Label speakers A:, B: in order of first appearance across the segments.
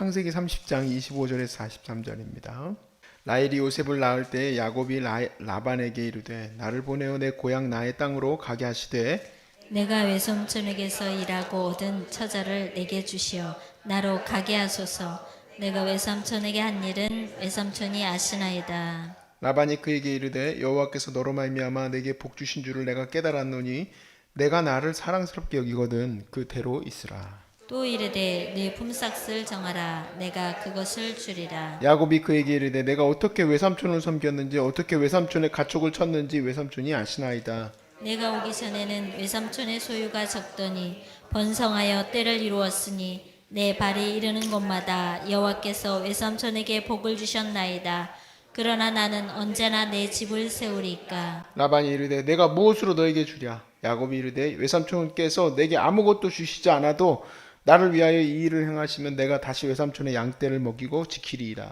A: 창세기 30장 25절에서 43절입니다. 라헬이 요셉을 낳을 때 야곱이 라반에게 이르되 나를 보내어 내 고향 나의 땅으로 가게 하시되
B: 내가 외삼촌에게서 일하고 얻은 처자를 내게 주시어 나로 가게 하소서. 내가 외삼촌에게 한 일은 외삼촌이 아시나이다.
A: 라반이 그에게 이르되 여호와께서 너로 말미암아 내게 복 주신 줄을 내가 깨달았노니 내가 나를 사랑스럽게 여기거든 그대로 있으라.
B: 또 이르되 네 품삯을 정하라. 내가 그것을 주리라.
A: 야곱이 그에게 이르되 내가 어떻게 외삼촌을 섬겼는지 어떻게 외삼촌의 가축을 쳤는지 외삼촌이 아시나이다.
B: 내가 오기 전에는 외삼촌의 소유가 적더니 번성하여 때를 이루었으니 내 발이 이르는 곳마다 여호와께서 외삼촌에게 복을 주셨나이다. 그러나 나는 언제나 내 집을 세우리까.
A: 라반이 이르되 내가 무엇으로 너에게 주랴. 야곱이 이르되 외삼촌께서 내게 아무것도 주시지 않아도 나를 위하여 이 일을 행하시면 내가 다시 외삼촌의 양떼를 먹이고 지키리이다.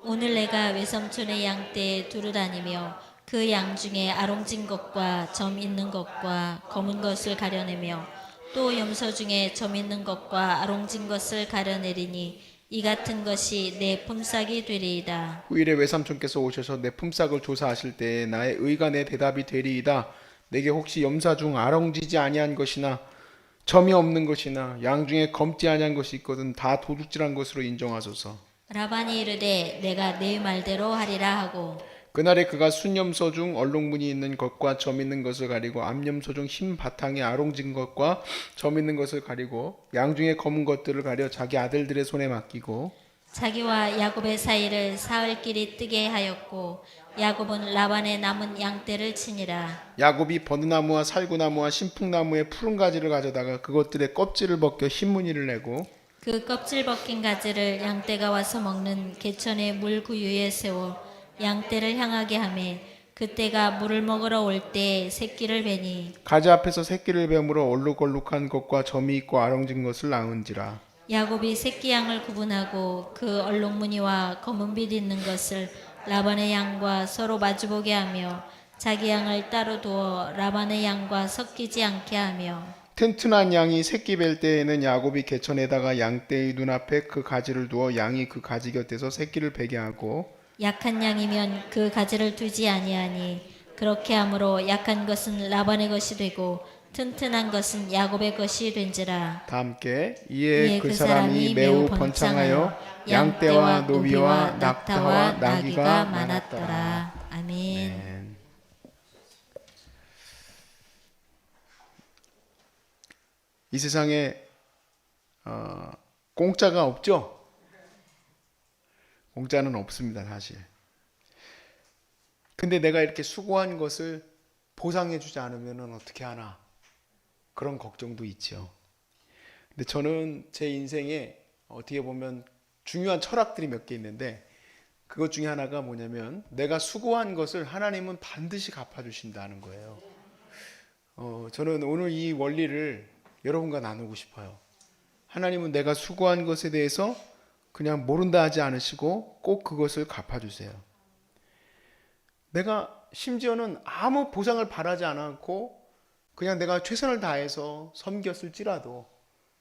B: 오늘 내가 외삼촌의 양떼에 두루 다니며 그 양 중에 아롱진 것과 점 있는 것과 검은 것을 가려내며 또 염소 중에 점 있는 것과 아롱진 것을 가려내리니 이 같은 것이 내 품삯이 되리이다.
A: 후일에 외삼촌께서 오셔서 내 품삯을 조사하실 때에 나의 의가 내 대답이 되리이다. 내게 혹시 염사 중 아롱지지 아니한 것이나 점이 없는 것이나 양 중에 검지 아니한 것이 있거든 다 도둑질한 것으로 인정하소서.
B: 라반이 이르되 내가 네 말대로 하리라 하고
A: 그날에 그가 순염소 중 얼룩무늬 있는 것과 점 있는 것을 가리고 암염소 중 흰 바탕에 아롱진 것과 점 있는 것을 가리고 양 중에 검은 것들을 가려 자기 아들들의 손에 맡기고
B: 자기와 야곱의 사이를 사흘길이 뜨게 하였고 야곱은 라반의 남은 양떼를 치니라.
A: 야곱이 버드나무와 살구나무와 신풍나무의 푸른 가지를 가져다가 그것들의 껍질을 벗겨 흰 무늬를 내고
B: 그 껍질 벗긴 가지를 양떼가 와서 먹는 개천의 물 구유에 세워 양떼를 향하게 하며 그때가 물을 먹으러 올 때 새끼를 베니
A: 가지 앞에서 새끼를 뱀으로 얼룩얼룩한 것과 점이 있고 아롱진 것을 낳은지라.
B: 야곱이 새끼 양을 구분하고 그 얼룩무늬와 검은빛 있는 것을 라반의 양과 서로 마주보게 하며 자기 양을 따로 두어 라반의 양과 섞이지 않게 하며
A: 튼튼한 양이 새끼 뵐 때에는 야곱이 개천에다가 양떼의 눈앞에 그 가지를 두어 양이 그 가지 곁에서 새끼를 베게 하고
B: 약한 양이면 그 가지를 두지 아니하니 그렇게 함으로 약한 것은 라반의 것이 되고 튼튼한 것은 야곱의 것이 된지라.
A: 다 함께 이에 그 사람이 매우 번창하여 양떼와
B: 양떼와
A: 노비와 낙타와 나귀가 많았더라.
B: 많았더라. 아멘.
A: 아멘. 이 세상에 공짜가 없죠? 공짜는 없습니다, 사실. 근데 내가 이렇게 수고한 것을 보상해주지 않으면 어떻게 하나 그런 걱정도 있죠. 근데 저는 제 인생에 어떻게 보면 중요한 철학들이 몇 개 있는데 그것 중에 하나가 뭐냐면 내가 수고한 것을 하나님은 반드시 갚아주신다는 거예요. 저는 오늘 이 원리를 여러분과 나누고 싶어요. 하나님은 내가 수고한 것에 대해서 그냥 모른다 하지 않으시고 꼭 그것을 갚아주세요. 내가 심지어는 아무 보상을 바라지 않았고 그냥 내가 최선을 다해서 섬겼을지라도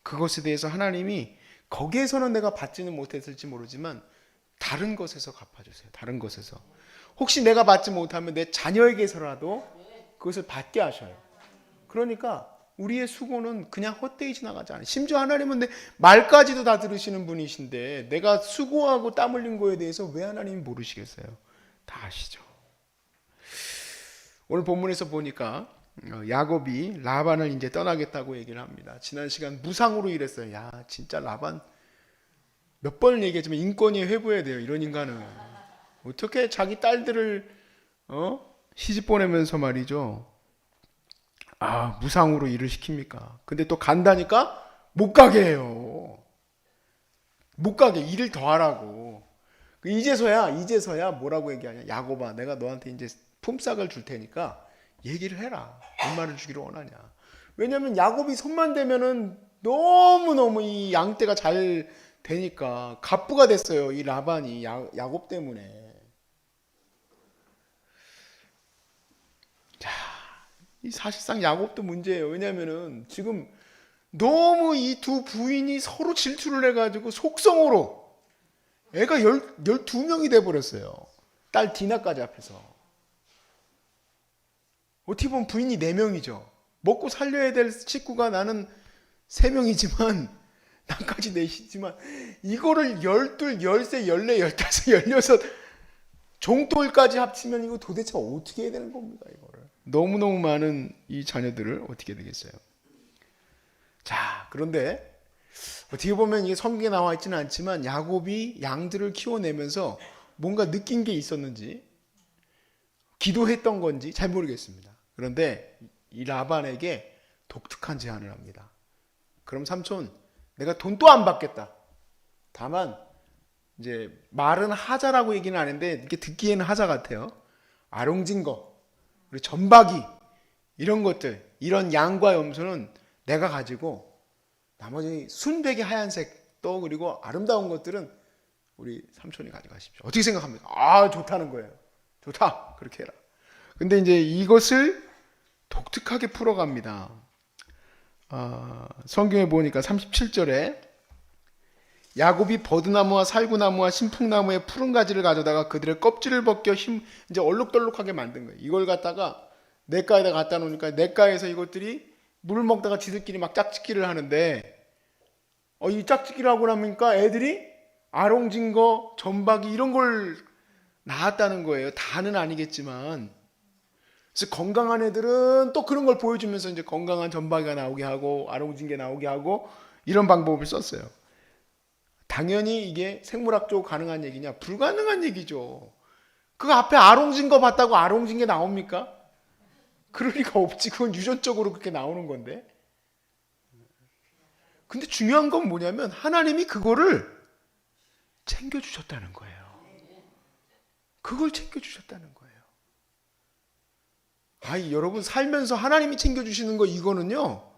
A: 그것에 대해서 하나님이 거기에서는 내가 받지는 못했을지 모르지만 다른 것에서 갚아주세요. 다른 것에서. 혹시 내가 받지 못하면 내 자녀에게서라도 그것을 받게 하셔요. 그러니까 우리의 수고는 그냥 헛되이 지나가지 않아요. 심지어 하나님은 내 말까지도 다 들으시는 분이신데 내가 수고하고 땀 흘린 거에 대해서 왜 하나님이 모르시겠어요? 다 아시죠. 오늘 본문에서 보니까 야곱이 라반을 이제 떠나겠다고 얘기를 합니다. 지난 시간 무상으로 일했어요. 야, 진짜 라반 몇 번을 얘기했지만 인권위 회부해야 돼요. 이런 인간은 어떻게 자기 딸들을 시집 보내면서 말이죠. 무상으로 일을 시킵니까? 근데 또 간다니까 못 가게 해요. 못 가게 일을 더 하라고. 이제서야 뭐라고 얘기하냐? 야곱아, 내가 너한테 이제 품삯을 줄 테니까 얘기를 해라. 얼마를 주기를 원하냐? 왜냐면 야곱이 손만 대면은 너무너무 이 양떼가 잘 되니까 갑부가 됐어요. 이 라반이 야곱 때문에. 자, 이 사실상 야곱도 문제예요. 왜냐면은 지금 너무 이 두 부인이 서로 질투를 해가지고 속성으로 애가 12명이 돼버렸어요. 딸 디나까지 앞에서. 어떻게 보면 부인이 4명이죠. 먹고 살려야 될 식구가 나는 3명이지만 나까지 4이지만 이거를 12, 13, 14, 15, 16 종돌까지 합치면 이거 도대체 어떻게 해야 되는 겁니까? 이거를 너무너무 많은 이 자녀들을 어떻게 되겠어요? 자, 그런데 어떻게 보면 이게 성경에 나와 있지는 않지만 야곱이 양들을 키워내면서 뭔가 느낀 게 있었는지 기도했던 건지 잘 모르겠습니다. 그런데 이 라반에게 독특한 제안을 합니다. 그럼 삼촌, 내가 돈도 안 받겠다. 다만 이제 말은 하자라고 얘기는 안 했는데 이렇게 듣기에는 하자 같아요. 아롱진 거, 그리고 전박이 이런 것들, 이런 양과 염소는 내가 가지고 나머지 순백의 하얀색 또 그리고 아름다운 것들은 우리 삼촌이 가져가십시오. 어떻게 생각합니까? 아, 좋다는 거예요. 좋다. 그렇게 해라. 근데 이제 이것을 독특하게 풀어갑니다. 성경에 보니까 37절에 야곱이 버드나무와 살구나무와 신풍나무의 푸른 가지를 가져다가 그들의 껍질을 벗겨 이제 얼룩덜룩하게 만든 거예요. 이걸 갖다가 냇가에다 갖다 놓으니까 냇가에서 이것들이 물 먹다가 지들끼리 막 짝짓기를 하는데 이 짝짓기를 하고 나니까 애들이 아롱진 거, 전박이 이런 걸 낳았다는 거예요. 다는 아니겠지만. 그래서 건강한 애들은 또 그런 걸 보여주면서 이제 건강한 전박이가 나오게 하고 아롱진 게 나오게 하고 이런 방법을 썼어요. 당연히 이게 생물학적으로 가능한 얘기냐? 불가능한 얘기죠. 그 앞에 아롱진 거 봤다고 아롱진 게 나옵니까? 그럴 리가 없지. 그건 유전적으로 그렇게 나오는 건데. 근데 중요한 건 뭐냐면 하나님이 그거를 챙겨주셨다는 거예요. 그걸 챙겨주셨다는 거예요. 여러분 살면서 하나님이 챙겨주시는 거 이거는요.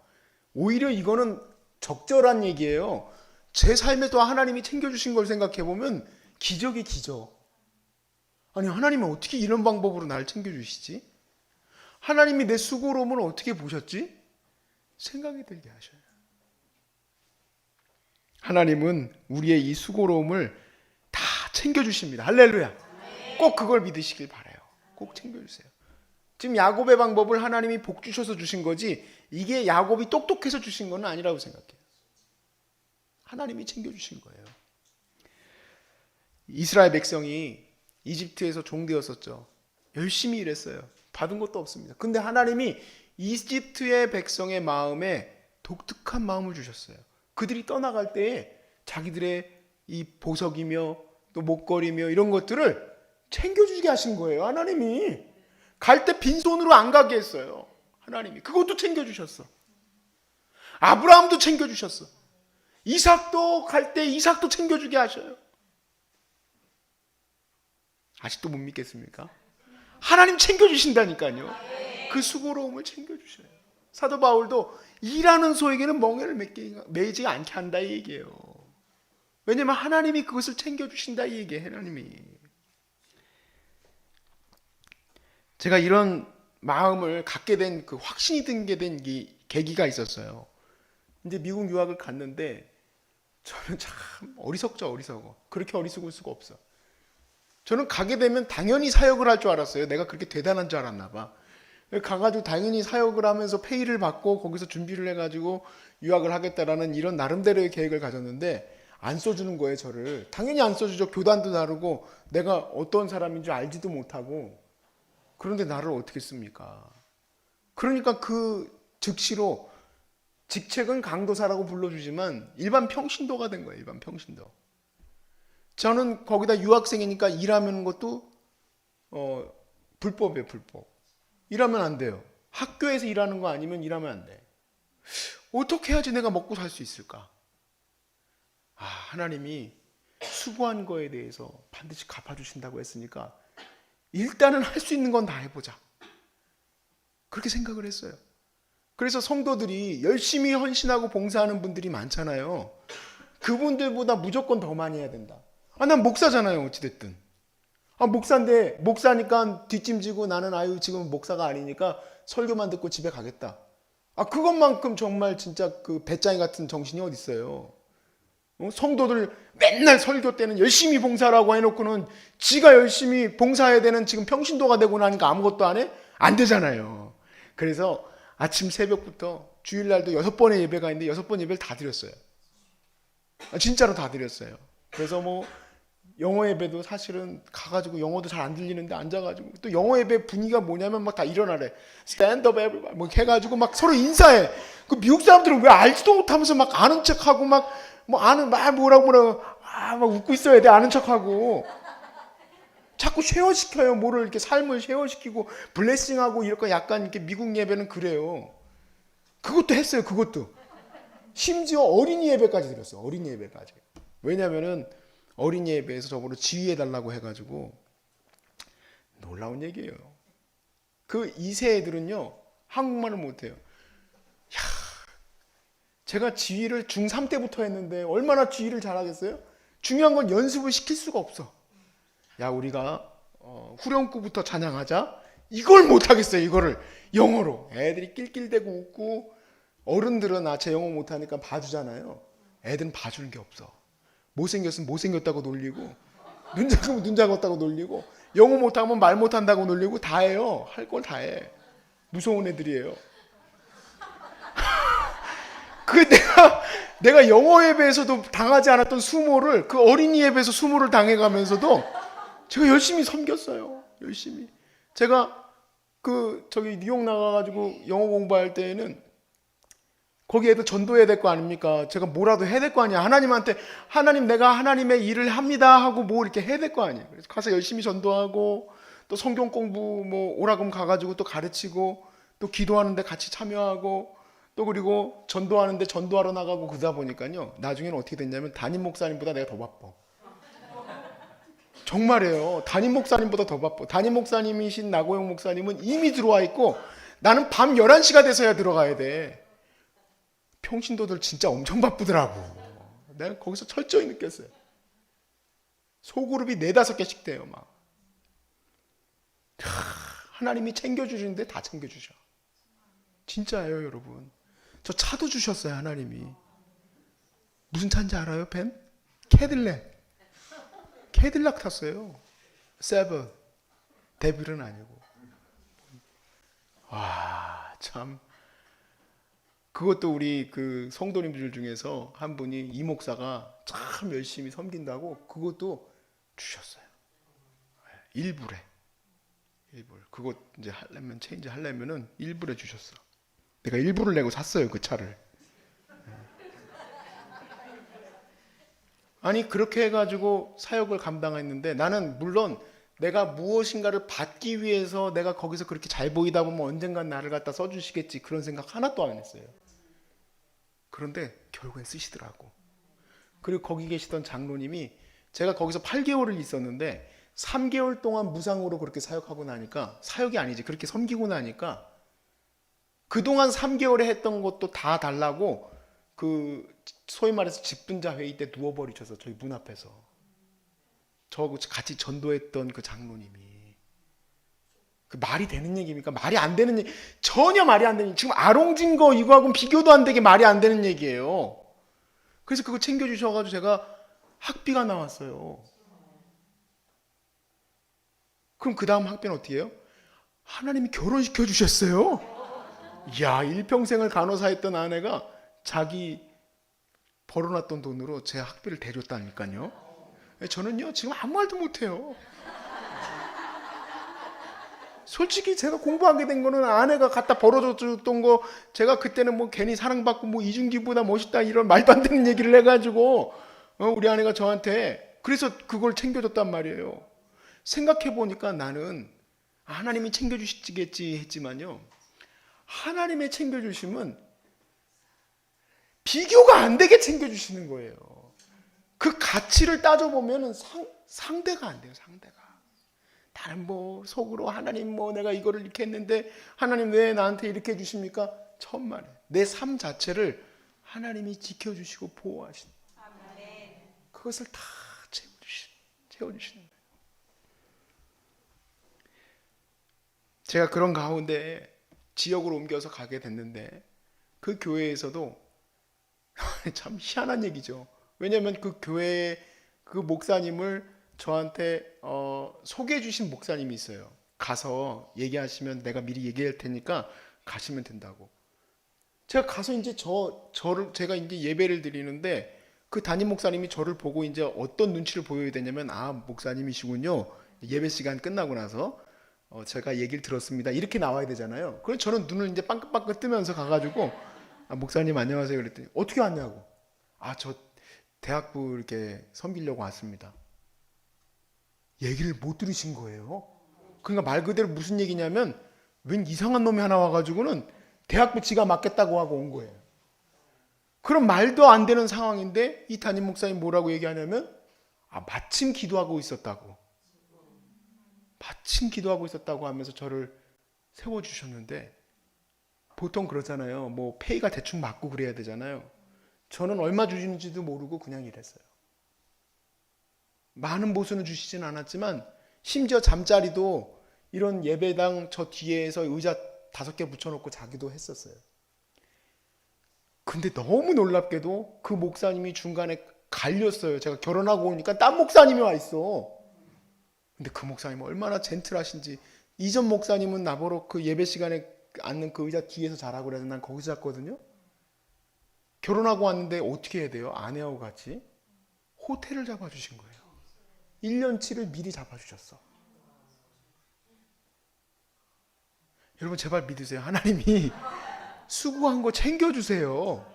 A: 오히려 이거는 적절한 얘기예요. 제 삶에도 하나님이 챙겨주신 걸 생각해보면 기적이 기적. 아니 하나님은 어떻게 이런 방법으로 날 챙겨주시지? 하나님이 내 수고로움을 어떻게 보셨지? 생각이 들게 하셔요. 하나님은 우리의 이 수고로움을 다 챙겨주십니다. 할렐루야. 꼭 그걸 믿으시길 바라요. 꼭 챙겨주세요. 지금 야곱의 방법을 하나님이 복 주셔서 주신 거지 이게 야곱이 똑똑해서 주신 건 아니라고 생각해요. 하나님이 챙겨주신 거예요. 이스라엘 백성이 이집트에서 종되었었죠. 열심히 일했어요. 받은 것도 없습니다. 근데 하나님이 이집트의 백성의 마음에 독특한 마음을 주셨어요. 그들이 떠나갈 때에 자기들의 이 보석이며 또 목걸이며 이런 것들을 챙겨주게 하신 거예요. 하나님이 갈 때 빈손으로 안 가게 했어요. 하나님이 그것도 챙겨주셨어. 아브라함도 챙겨주셨어. 이삭도 갈 때 이삭도 챙겨주게 하셔요. 아직도 못 믿겠습니까? 하나님 챙겨주신다니까요. 그 수고로움을 챙겨주셔요. 사도 바울도 일하는 소에게는 멍에를 매지 않게 한다 이 얘기예요. 왜냐하면 하나님이 그것을 챙겨주신다 이 얘기예요. 하나님이. 제가 이런 마음을 갖게 된 그 확신이 든게 된 계기가 있었어요. 이제 미국 유학을 갔는데 저는 참 어리석죠. 어리석어. 그렇게 어리석을 수가 없어. 저는 가게 되면 당연히 사역을 할 줄 알았어요. 내가 그렇게 대단한 줄 알았나 봐. 가가지고 당연히 사역을 하면서 페이를 받고 거기서 준비를 해가지고 유학을 하겠다라는 이런 나름대로의 계획을 가졌는데 안 써주는 거예요. 저를. 당연히 안 써주죠. 교단도 다르고 내가 어떤 사람인 줄 알지도 못하고. 그런데 나를 어떻게 씁니까? 그러니까 그 즉시로 직책은 강도사라고 불러주지만 일반 평신도가 된 거예요. 일반 평신도. 저는 거기다 유학생이니까 일하는 것도 불법이에요. 불법. 일하면 안 돼요. 학교에서 일하는 거 아니면 일하면 안 돼. 어떻게 해야지 내가 먹고 살 수 있을까? 하나님이 수고한 거에 대해서 반드시 갚아주신다고 했으니까 일단은 할 수 있는 건 다 해보자. 그렇게 생각을 했어요. 그래서 성도들이 열심히 헌신하고 봉사하는 분들이 많잖아요. 그분들보다 무조건 더 많이 해야 된다. 난 목사잖아요. 어찌됐든. 목사인데 목사니까 뒷짐지고 나는 지금 목사가 아니니까 설교만 듣고 집에 가겠다. 그것만큼 정말 진짜 그 배짱이 같은 정신이 어디 있어요. 성도들 맨날 설교 때는 열심히 봉사라고 해놓고는 지가 열심히 봉사해야 되는 지금 평신도가 되고 나니까 아무것도 안 해? 안 되잖아요. 그래서 아침 새벽부터 주일날도 6번의 예배가 있는데 6번 예배를 다 드렸어요. 진짜로 다 드렸어요. 그래서 뭐 영어 예배도 사실은 가가지고 영어도 잘 안 들리는데 앉아가지고 또 영어 예배 분위기가 뭐냐면 막 다 일어나래. 스탠드업 에브리바디 뭐 해가지고 막 서로 인사해. 그 미국 사람들은 왜 알지도 못하면서 막 아는 척하고 막 뭐 아는 막 뭐라고 막 웃고 있어야 돼. 아는 척하고 자꾸 쉐어시켜요. 뭐를 이렇게 삶을 쉐어시키고 블레싱하고 이렇게 약간 이렇게 미국 예배는 그래요. 그것도 했어요. 그것도 심지어 어린이 예배까지 드렸어요. 어린이 예배까지. 왜냐면은 어린이 예배에서 저보고 지휘해달라고 해가지고 놀라운 얘기예요. 그 2세 애들은요 한국말을 못해요. 제가 지휘를 중3 때부터 했는데 얼마나 지휘를 잘하겠어요? 중요한 건 연습을 시킬 수가 없어. 야 우리가 후렴구부터 찬양하자. 이걸 못하겠어요. 이거를 영어로. 애들이 낄낄대고 웃고 어른들은 제 영어 못하니까 봐주잖아요. 애들은 봐주는 게 없어. 못생겼으면 못생겼다고 놀리고 눈 작으면 눈 작았다고 놀리고 영어 못하면 말 못한다고 놀리고 다 해요. 할 걸 다 해. 무서운 애들이에요. 그 내가 영어 예배에서도 당하지 않았던 수모를 그 어린이 예배에서 수모를 당해가면서도 제가 열심히 섬겼어요. 열심히. 제가 저기 뉴욕 나가가지고 영어 공부할 때에는 거기 애들 전도해야 될 거 아닙니까? 제가 뭐라도 해야 될 거 아니야. 하나님한테 하나님 내가 하나님의 일을 합니다 하고 뭐 이렇게 해야 될 거 아니에요. 그래서 가서 열심히 전도하고 또 성경 공부 뭐 오라금 가가지고 또 가르치고 또 기도하는데 같이 참여하고 또 그리고 전도하는데 전도하러 나가고 그러다 보니까요. 나중에는 어떻게 됐냐면 담임 목사님보다 내가 더 바빠. 정말이에요. 담임 목사님보다 더 바빠. 담임 목사님이신 나고영 목사님은 이미 들어와 있고 나는 밤 11시가 돼서야 들어가야 돼. 평신도들 진짜 엄청 바쁘더라고. 내가 거기서 철저히 느꼈어요. 소그룹이 4-5개씩 돼요. 막 하나님이 챙겨주시는데 다 챙겨주셔. 진짜예요 여러분. 저 차도 주셨어요. 하나님이. 무슨 차인지 알아요? 벤? 캐딜락 탔어요. 세븐. 데빌은 아니고. 와, 참. 그것도 우리 그 성도님들 중에서 한 분이 이 목사가 참 열심히 섬긴다고 그것도 주셨어요. 일부래. 그것 이제 하려면 체인지 하려면은 일부러 주셨어. 내가 일부를 내고 샀어요 그 차를. 아니 그렇게 해가지고 사역을 감당했는데 나는 물론 내가 무엇인가를 받기 위해서 내가 거기서 그렇게 잘 보이다 보면 언젠간 나를 갖다 써주시겠지 그런 생각 하나도 안 했어요. 그런데 결국엔 쓰시더라고. 그리고 거기 계시던 장로님이 제가 거기서 8개월을 있었는데 3개월 동안 무상으로 그렇게 사역하고 나니까 사역이 아니지 그렇게 섬기고 나니까 그동안 3개월에 했던 것도 다 달라고 그 소위 말해서 집분자 회의 때 누워버리셔서 저희 문 앞에서 저하고 같이 전도했던 그 장로님이 그 말이 되는 얘기입니까? 말이 안 되는 얘기 전혀 말이 안 되는 얘기. 지금 아롱진 거 이거하고는 비교도 안 되게 말이 안 되는 얘기예요. 그래서 그거 챙겨주셔가지고 제가 학비가 나왔어요. 그럼 그 다음 학비는 어떻게 해요? 하나님이 결혼시켜 주셨어요. 이야, 일평생을 간호사 했던 아내가 자기 벌어놨던 돈으로 제 학비를 대줬다니까요. 저는요 지금 아무 말도 못해요. 솔직히 제가 공부하게 된 거는 아내가 갖다 벌어줬던 거 제가 그때는 뭐 괜히 사랑받고 뭐 이준기보다 멋있다 이런 말도 안 되는 얘기를 해가지고 우리 아내가 저한테 그래서 그걸 챙겨줬단 말이에요. 생각해 보니까 나는 하나님이 챙겨주시겠지 했지만요. 하나님의 챙겨주심은 비교가 안 되게 챙겨주시는 거예요. 그 가치를 따져보면 상대가 안 돼요. 상대가. 다른 뭐 속으로 하나님 뭐 내가 이거를 이렇게 했는데 하나님 왜 나한테 이렇게 해주십니까? 천만에. 내 삶 자체를 하나님이 지켜주시고 보호하시는 그것을 다 채워주시는 거예요. 제가 그런 가운데 지역으로 옮겨서 가게 됐는데 그 교회에서도 참 희한한 얘기죠. 왜냐하면 그 교회에 그 목사님을 저한테 소개해 주신 목사님이 있어요. 가서 얘기하시면 내가 미리 얘기할 테니까 가시면 된다고. 제가 가서 이제 제가 이제 예배를 드리는데 그 담임 목사님이 저를 보고 이제 어떤 눈치를 보여야 되냐면, 아, 목사님이시군요. 예배 시간 끝나고 나서 제가 얘기를 들었습니다. 이렇게 나와야 되잖아요. 그래서 저는 눈을 이제 빵긋빵긋 뜨면서 가가지고, 아, 목사님 안녕하세요. 그랬더니 어떻게 왔냐고. 아, 저 대학부 이렇게 섬기려고 왔습니다. 얘기를 못 들으신 거예요. 그러니까 말 그대로 무슨 얘기냐면, 웬 이상한 놈이 하나 와가지고는 대학부 지가 맡겠다고 하고 온 거예요. 그럼 말도 안 되는 상황인데 이 담임 목사님 뭐라고 얘기하냐면, 아, 마침 기도하고 있었다고. 마침 기도하고 있었다고 하면서 저를 세워주셨는데, 보통 그러잖아요. 뭐 페이가 대충 맞고 그래야 되잖아요. 저는 얼마 주시는지도 모르고 그냥 이랬어요. 많은 보수는 주시진 않았지만 심지어 잠자리도 이런 예배당 저 뒤에서 의자 5개 붙여놓고 자기도 했었어요. 근데 너무 놀랍게도 그 목사님이 중간에 갈렸어요. 제가 결혼하고 오니까 딴 목사님이 와 있어. 근데 그 목사님은 얼마나 젠틀하신지, 이전 목사님은 나보러 그 예배 시간에 앉는 그 의자 뒤에서 자라고 그래서 난 거기서 잤거든요. 결혼하고 왔는데 어떻게 해야 돼요? 아내하고 같이 호텔을 잡아주신 거예요. 1년치를 미리 잡아주셨어. 여러분 제발 믿으세요. 하나님이 수고한 거 챙겨주세요.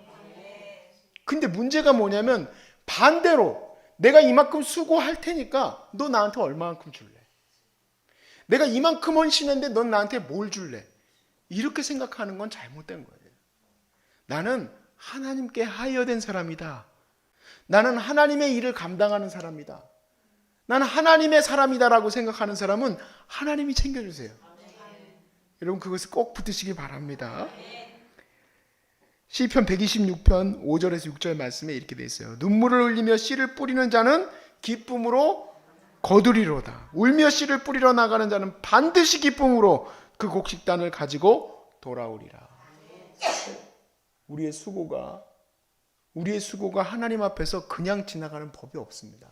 A: 근데 문제가 뭐냐면 반대로 내가 이만큼 수고할 테니까 너 나한테 얼마만큼 줄래? 내가 이만큼 헌신했는데 넌 나한테 뭘 줄래? 이렇게 생각하는 건 잘못된 거예요. 나는 하나님께 하여된 사람이다. 나는 하나님의 일을 감당하는 사람이다. 나는 하나님의 사람이다라고 생각하는 사람은 하나님이 챙겨주세요. 여러분 그것을 꼭 붙드시기 바랍니다. 시편 126편 5절에서 6절 말씀에 이렇게 돼 있어요. 눈물을 흘리며 씨를 뿌리는 자는 기쁨으로 거두리로다. 울며 씨를 뿌리러 나가는 자는 반드시 기쁨으로 그 곡식단을 가지고 돌아오리라. 우리의 수고가 하나님 앞에서 그냥 지나가는 법이 없습니다.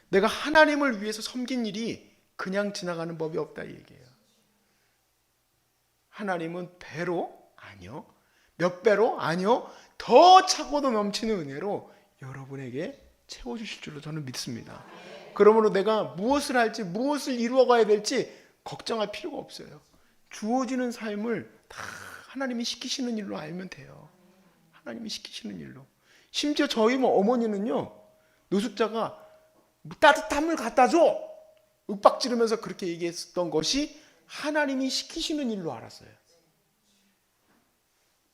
A: 내가 하나님을 위해서 섬긴 일이 그냥 지나가는 법이 없다 이 얘기예요. 하나님은 배로? 아니요. 몇 배로? 아니요. 더 차고도 넘치는 은혜로 여러분에게 채워주실 줄로 저는 믿습니다. 그러므로 내가 무엇을 할지, 무엇을 이루어가야 될지 걱정할 필요가 없어요. 주어지는 삶을 다 하나님이 시키시는 일로 알면 돼요. 하나님이 시키시는 일로. 심지어 저희 어머니는요, 노숙자가 따뜻한 물 갖다 줘! 윽박지르면서 그렇게 얘기했던 것이 하나님이 시키시는 일로 알았어요.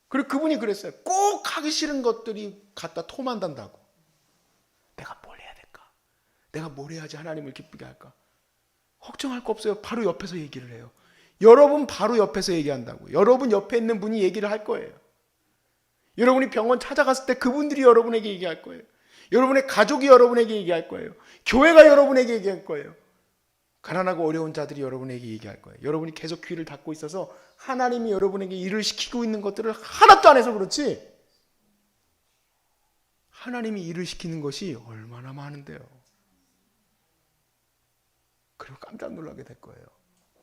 A: 그리고 그분이 그랬어요. 꼭 하기 싫은 것들이 갖다 토만단다고. 내가 뭘 해야 될까? 내가 뭘 해야지 하나님을 기쁘게 할까? 걱정할 거 없어요. 바로 옆에서 얘기를 해요. 여러분 바로 옆에서 얘기한다고. 여러분 옆에 있는 분이 얘기를 할 거예요. 여러분이 병원 찾아갔을 때 그분들이 여러분에게 얘기할 거예요. 여러분의 가족이 여러분에게 얘기할 거예요. 교회가 여러분에게 얘기할 거예요. 가난하고 어려운 자들이 여러분에게 얘기할 거예요. 여러분이 계속 귀를 닫고 있어서 하나님이 여러분에게 일을 시키고 있는 것들을 하나도 안 해서 그렇지, 하나님이 일을 시키는 것이 얼마나 많은데요. 그리고 깜짝 놀라게 될 거예요.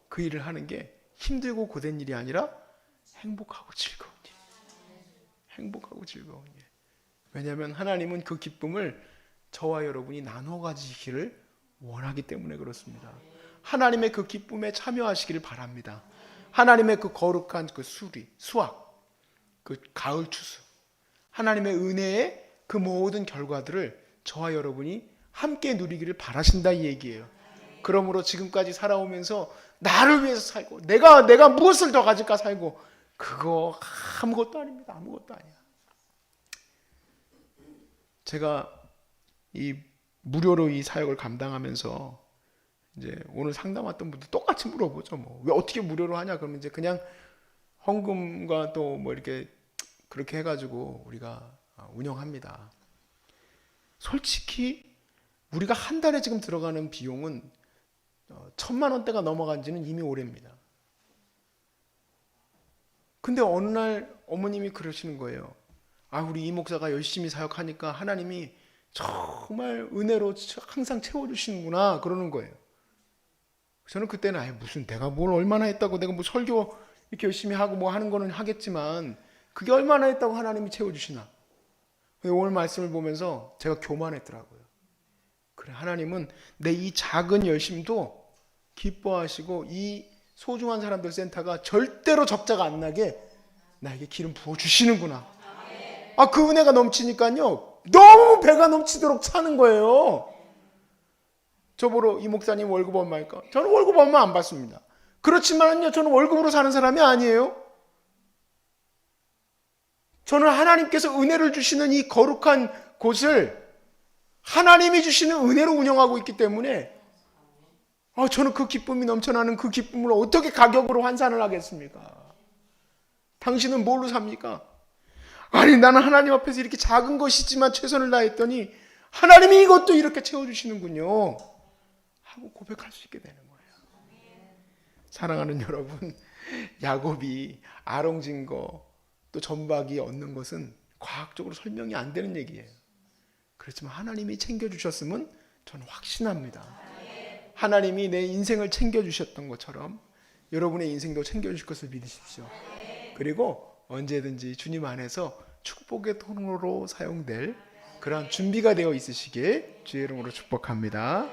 A: 그 일을 하는 게 힘들고 고된 일이 아니라 행복하고 즐거운 일. 행복하고 즐거운 일. 왜냐하면 하나님은 그 기쁨을 저와 여러분이 나눠 가지기를 원하기 때문에 그렇습니다. 하나님의 그 기쁨에 참여하시기를 바랍니다. 하나님의 그 거룩한 그 수확, 그 가을 추수, 하나님의 은혜의 그 모든 결과들을 저와 여러분이 함께 누리기를 바라신다 이 얘기예요. 그러므로 지금까지 살아오면서 나를 위해서 살고 내가 무엇을 더 가질까 살고, 그거 아무것도 아닙니다. 아무것도 아니야. 제가 이 무료로 이 사역을 감당하면서 이제 오늘 상담 왔던 분들 똑같이 물어보죠. 뭐 왜 어떻게 무료로 하냐? 그러면 이제 그냥 헌금과 또 뭐 이렇게 그렇게 해가지고 우리가 운영합니다. 솔직히 우리가 한 달에 지금 들어가는 비용은 1,000만 원대가 넘어간 지는 이미 오래입니다. 근데 어느 날 어머님이 그러시는 거예요. 아, 우리 이 목사가 열심히 사역하니까 하나님이 정말 은혜로 항상 채워주시는구나 그러는 거예요. 저는 그때는 무슨 내가 뭘 얼마나 했다고 내가 뭐 설교 이렇게 열심히 하고 뭐 하는 거는 하겠지만 그게 얼마나 했다고 하나님이 채워주시나. 오늘 말씀을 보면서 제가 교만했더라고요. 그래, 하나님은 내 이 작은 열심도 기뻐하시고 이 소중한 사람들 센터가 절대로 적자가 안 나게 나에게 기름 부어주시는구나. 그 은혜가 넘치니까요 너무 배가 넘치도록 차는 거예요. 저보러 이 목사님 월급 얼마일까? 저는 월급 얼마 안 받습니다. 그렇지만요 저는 월급으로 사는 사람이 아니에요. 저는 하나님께서 은혜를 주시는 이 거룩한 곳을 하나님이 주시는 은혜로 운영하고 있기 때문에 저는 그 기쁨이 넘쳐나는 그 기쁨을 어떻게 가격으로 환산을 하겠습니까? 당신은 뭘로 삽니까? 아니 나는 하나님 앞에서 이렇게 작은 것이지만 최선을 다했더니 하나님이 이것도 이렇게 채워주시는군요 하고 고백할 수 있게 되는 거예요. 사랑하는 여러분, 야곱이 아롱진 거 또 점박이 얻는 것은 과학적으로 설명이 안 되는 얘기예요. 그렇지만 하나님이 챙겨주셨으면 저는 확신합니다. 하나님이 내 인생을 챙겨주셨던 것처럼 여러분의 인생도 챙겨주실 것을 믿으십시오. 그리고 언제든지 주님 안에서 축복의 통로로 사용될 그런 준비가 되어 있으시길 주의 이름으로 축복합니다.